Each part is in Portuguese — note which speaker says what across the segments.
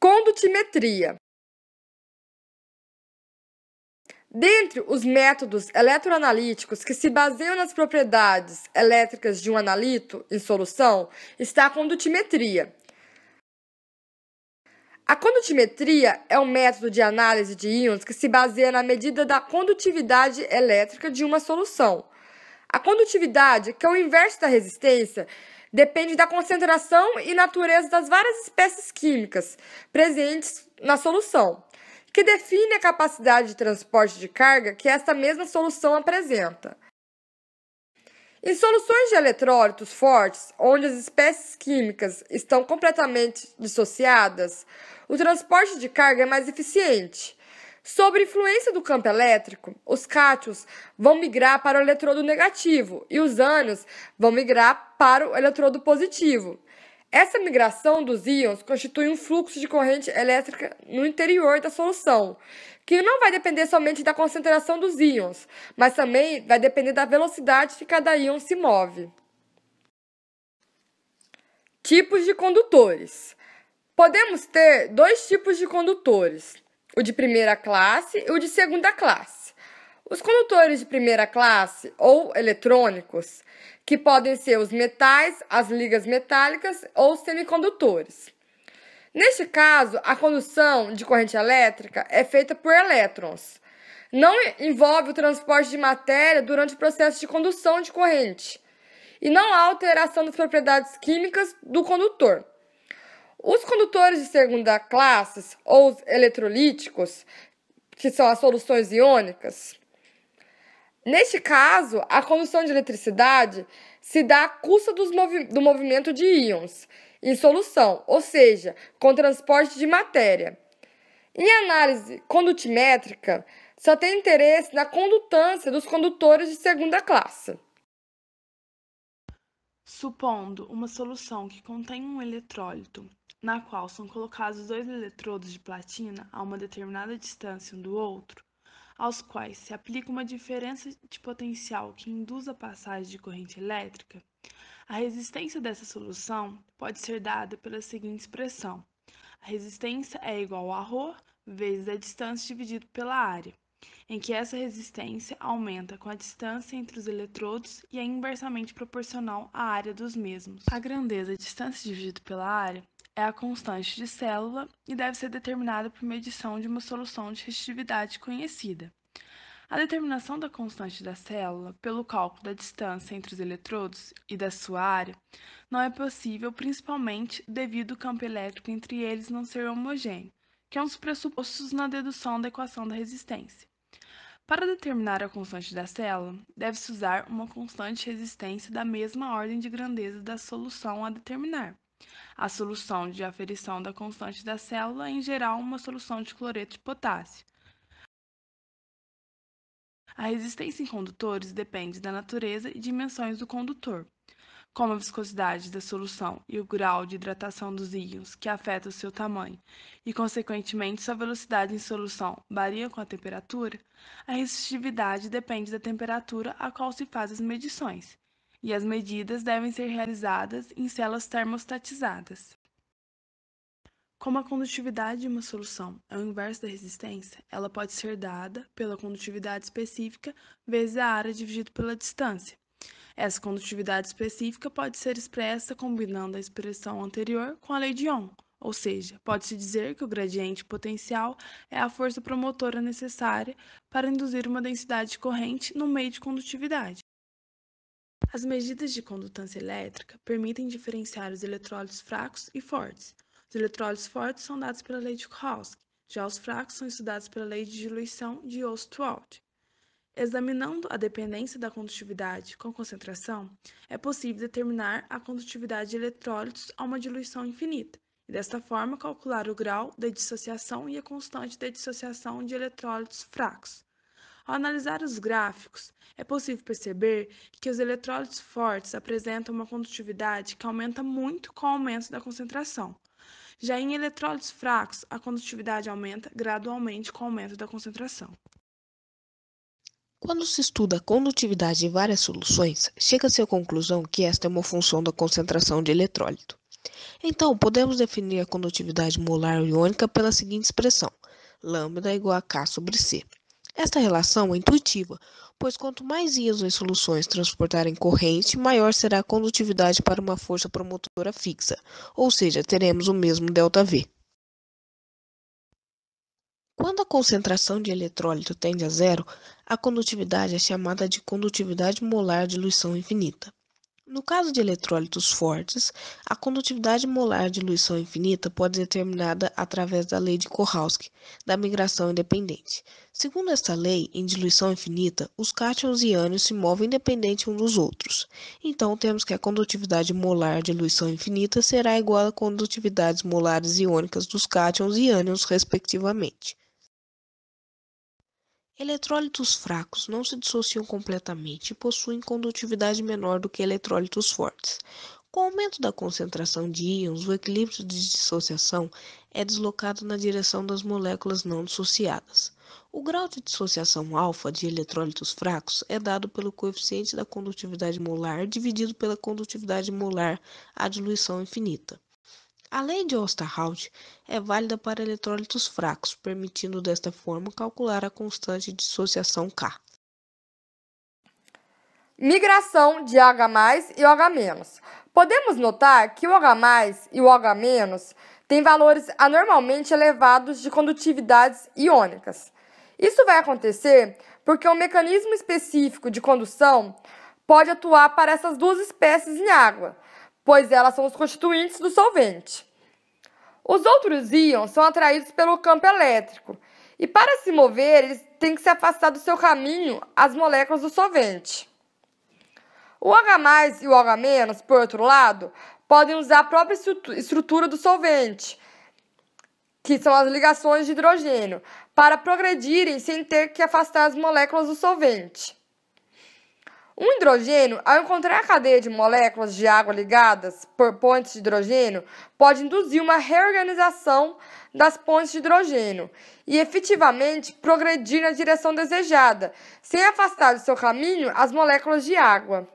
Speaker 1: Condutimetria. Dentre os métodos eletroanalíticos que se baseiam nas propriedades elétricas de um analito em solução está a condutimetria. A condutimetria é um método de análise de íons que se baseia na medida da condutividade elétrica de uma solução. A condutividade, que é o inverso da resistência, depende da concentração e natureza das várias espécies químicas presentes na solução, que define a capacidade de transporte de carga que esta mesma solução apresenta. Em soluções de eletrólitos fortes, onde as espécies químicas estão completamente dissociadas, o transporte de carga é mais eficiente. Sob influência do campo elétrico, os cátions vão migrar para o eletrodo negativo e os ânions vão migrar para o eletrodo positivo. Essa migração dos íons constitui um fluxo de corrente elétrica no interior da solução, que não vai depender somente da concentração dos íons, mas também vai depender da velocidade que cada íon se move. Tipos de condutores. Podemos ter dois tipos de condutores, o de primeira classe e o de segunda classe. Os condutores de primeira classe, ou eletrônicos, que podem ser os metais, as ligas metálicas ou os semicondutores. Neste caso, a condução de corrente elétrica é feita por elétrons. Não envolve o transporte de matéria durante o processo de condução de corrente. E não há alteração das propriedades químicas do condutor. Os condutores de segunda classe, ou os eletrolíticos, que são as soluções iônicas, neste caso, a condução de eletricidade se dá à custa do movimento de íons em solução, ou seja, com transporte de matéria. Em análise condutimétrica, só tem interesse na condutância dos condutores de segunda classe.
Speaker 2: Supondo uma solução que contém um eletrólito, na qual são colocados dois eletrodos de platina a uma determinada distância um do outro, aos quais se aplica uma diferença de potencial que induz a passagem de corrente elétrica, a resistência dessa solução pode ser dada pela seguinte expressão: a resistência é igual a ρ vezes a distância dividido pela área, em que essa resistência aumenta com a distância entre os eletrodos e é inversamente proporcional à área dos mesmos. A grandeza distância dividido pela área é a constante de célula e deve ser determinada por medição de uma solução de resistividade conhecida. A determinação da constante da célula pelo cálculo da distância entre os eletrodos e da sua área não é possível, principalmente devido ao campo elétrico entre eles não ser homogêneo, que é um dos pressupostos na dedução da equação da resistência. Para determinar a constante da célula, deve-se usar uma constante de resistência da mesma ordem de grandeza da solução a determinar. A solução de aferição da constante da célula é, em geral, uma solução de cloreto de potássio. A resistência em condutores depende da natureza e dimensões do condutor, como a viscosidade da solução e o grau de hidratação dos íons, que afeta o seu tamanho, e, consequentemente, sua velocidade em solução varia com a temperatura. A resistividade depende da temperatura a qual se faz as medições, e as medidas devem ser realizadas em células termostatizadas. Como a condutividade de uma solução é o inverso da resistência, ela pode ser dada pela condutividade específica vezes a área dividido pela distância. Essa condutividade específica pode ser expressa combinando a expressão anterior com a lei de Ohm, ou seja, pode-se dizer que o gradiente potencial é a força promotora necessária para induzir uma densidade de corrente no meio de condutividade. As medidas de condutância elétrica permitem diferenciar os eletrólitos fracos e fortes. Os eletrólitos fortes são dados pela lei de Coulomb, já os fracos são estudados pela lei de diluição de Ostwald. Examinando a dependência da condutividade com concentração, é possível determinar a condutividade de eletrólitos a uma diluição infinita, e desta forma calcular o grau de dissociação e a constante de dissociação de eletrólitos fracos. Ao analisar os gráficos, é possível perceber que os eletrólitos fortes apresentam uma condutividade que aumenta muito com o aumento da concentração. Já em eletrólitos fracos, a condutividade aumenta gradualmente com o aumento da concentração.
Speaker 3: Quando se estuda a condutividade de várias soluções, chega-se à conclusão que esta é uma função da concentração de eletrólito. Então, podemos definir a condutividade molar iônica pela seguinte expressão: lambda igual a K sobre C. Esta relação é intuitiva, pois quanto mais íons em soluções transportarem corrente, maior será a condutividade para uma força promotora fixa, ou seja, teremos o mesmo ΔV. Quando a concentração de eletrólito tende a zero, a condutividade é chamada de condutividade molar de diluição infinita. No caso de eletrólitos fortes, a condutividade molar de diluição infinita pode ser determinada através da lei de Korrauski, da migração independente. Segundo esta lei, em diluição infinita, os cátions e ânions se movem independente uns dos outros. Então, temos que a condutividade molar de diluição infinita será igual a condutividades molares iônicas dos cátions e ânions, respectivamente. Eletrólitos fracos não se dissociam completamente e possuem condutividade menor do que eletrólitos fortes. Com o aumento da concentração de íons, o equilíbrio de dissociação é deslocado na direção das moléculas não dissociadas. O grau de dissociação alfa de eletrólitos fracos é dado pelo coeficiente da condutividade molar dividido pela condutividade molar à diluição infinita. A lei de Osterhout é válida para eletrólitos fracos, permitindo desta forma calcular a constante de dissociação K.
Speaker 1: Migração de H+ e OH-. Podemos notar que o OH+ e o OH- têm valores anormalmente elevados de condutividades iônicas. Isso vai acontecer porque um mecanismo específico de condução pode atuar para essas duas espécies em água, pois elas são os constituintes do solvente. Os outros íons são atraídos pelo campo elétrico e, para se mover, eles têm que se afastar do seu caminho as moléculas do solvente. O H+ e o OH-, por outro lado, podem usar a própria estrutura do solvente, que são as ligações de hidrogênio, para progredirem sem ter que afastar as moléculas do solvente. Um hidrogênio, ao encontrar a cadeia de moléculas de água ligadas por pontes de hidrogênio, pode induzir uma reorganização das pontes de hidrogênio e efetivamente progredir na direção desejada, sem afastar do seu caminho as moléculas de água.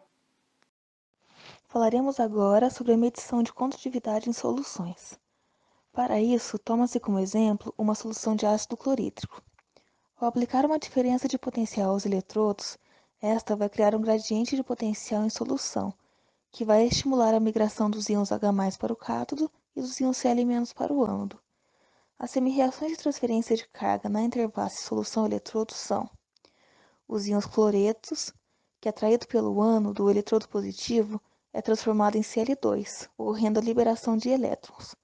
Speaker 4: Falaremos agora sobre a medição de condutividade em soluções. Para isso, toma-se como exemplo uma solução de ácido clorídrico. Ao aplicar uma diferença de potencial aos eletrodos, esta vai criar um gradiente de potencial em solução, que vai estimular a migração dos íons H+ para o cátodo e dos íons Cl- para o ânodo. As semi-reações de transferência de carga na interface solução-eletrodo são os íons cloretos, que atraído pelo ânodo, o eletrodo positivo é transformado em Cl2, ocorrendo a liberação de elétrons.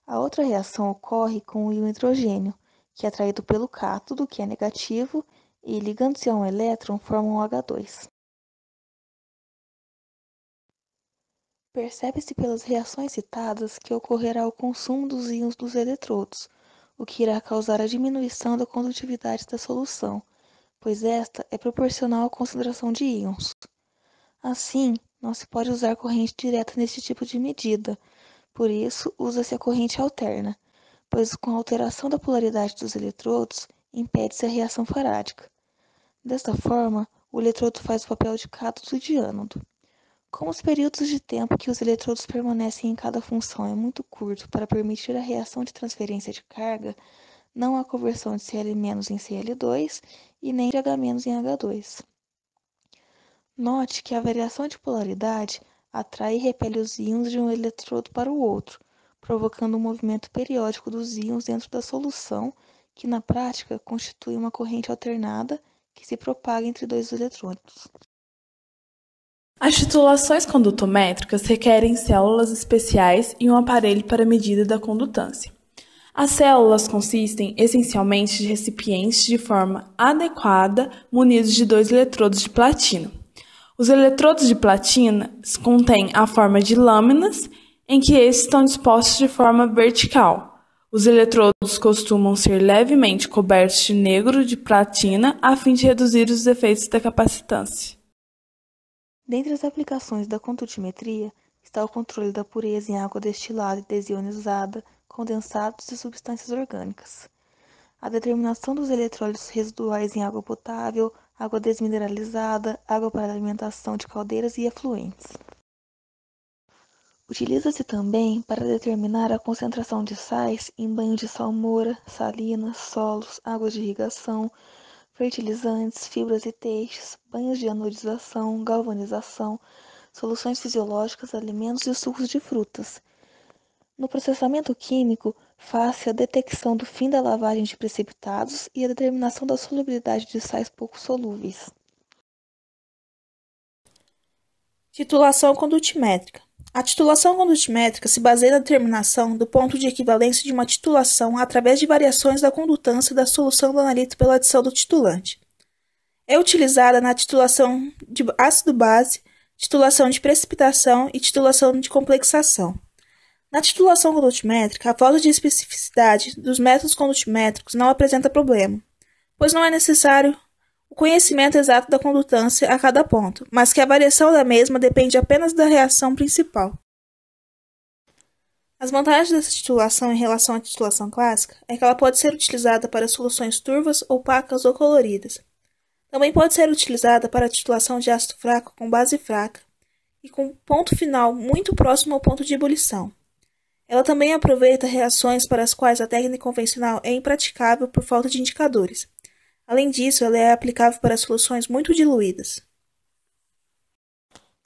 Speaker 4: A outra reação ocorre com o íon hidrogênio, que é atraído pelo cátodo, que é negativo, e ligando-se a um elétron forma um H2. Percebe-se pelas reações citadas que ocorrerá o consumo dos íons dos eletrodos, o que irá causar a diminuição da condutividade da solução, pois esta é proporcional à concentração de íons. Assim, não se pode usar corrente direta neste tipo de medida, por isso usa-se a corrente alterna, pois com a alteração da polaridade dos eletrodos, impede-se a reação farádica. Desta forma, o eletrodo faz o papel de cátodo e de ânodo. Como os períodos de tempo que os eletrodos permanecem em cada função é muito curto para permitir a reação de transferência de carga, não há conversão de Cl- em Cl2 e nem de H- em H2. Note que a variação de polaridade atrai e repele os íons de um eletrodo para o outro, provocando um movimento periódico dos íons dentro da solução, que na prática constitui uma corrente alternada que se propaga entre dois eletrônicos.
Speaker 2: As titulações condutométricas requerem células especiais e um aparelho para medida da condutância. As células consistem essencialmente de recipientes de forma adequada munidos de 2 eletrodos de platina. Os eletrodos de platina contêm a forma de lâminas, em que estes estão dispostos de forma vertical. Os eletrodos costumam ser levemente cobertos de negro de platina a fim de reduzir os efeitos da capacitância.
Speaker 4: Dentre as aplicações da condutimetria está o controle da pureza em água destilada e desionizada, condensados e substâncias orgânicas. A determinação dos eletrólitos residuais em água potável, água desmineralizada, água para alimentação de caldeiras e efluentes. Utiliza-se também para determinar a concentração de sais em banho de salmoura, salinas, solos, águas de irrigação, fertilizantes, fibras e teixes, banhos de anodização, galvanização, soluções fisiológicas, alimentos e sucos de frutas. No processamento químico, faz-se a detecção do fim da lavagem de precipitados e a determinação da solubilidade de sais pouco solúveis.
Speaker 5: Titulação condutimétrica. A titulação condutimétrica se baseia na determinação do ponto de equivalência de uma titulação através de variações da condutância da solução do analito pela adição do titulante. É utilizada na titulação de ácido-base, titulação de precipitação e titulação de complexação. Na titulação condutimétrica, a falta de especificidade dos métodos condutimétricos não apresenta problema, pois não é necessário o conhecimento exato da condutância a cada ponto, mas que a variação da mesma depende apenas da reação principal. As vantagens dessa titulação em relação à titulação clássica é que ela pode ser utilizada para soluções turvas, opacas ou coloridas. Também pode ser utilizada para a titulação de ácido fraco com base fraca e com ponto final muito próximo ao ponto de ebulição. Ela também aproveita reações para as quais a técnica convencional é impraticável por falta de indicadores. Além disso, ela é aplicável para soluções muito diluídas.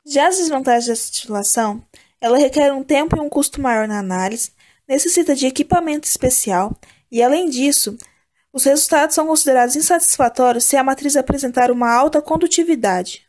Speaker 5: Já as desvantagens dessa titulação, ela requer um tempo e um custo maior na análise, necessita de equipamento especial e, além disso, os resultados são considerados insatisfatórios se a matriz apresentar uma alta condutividade.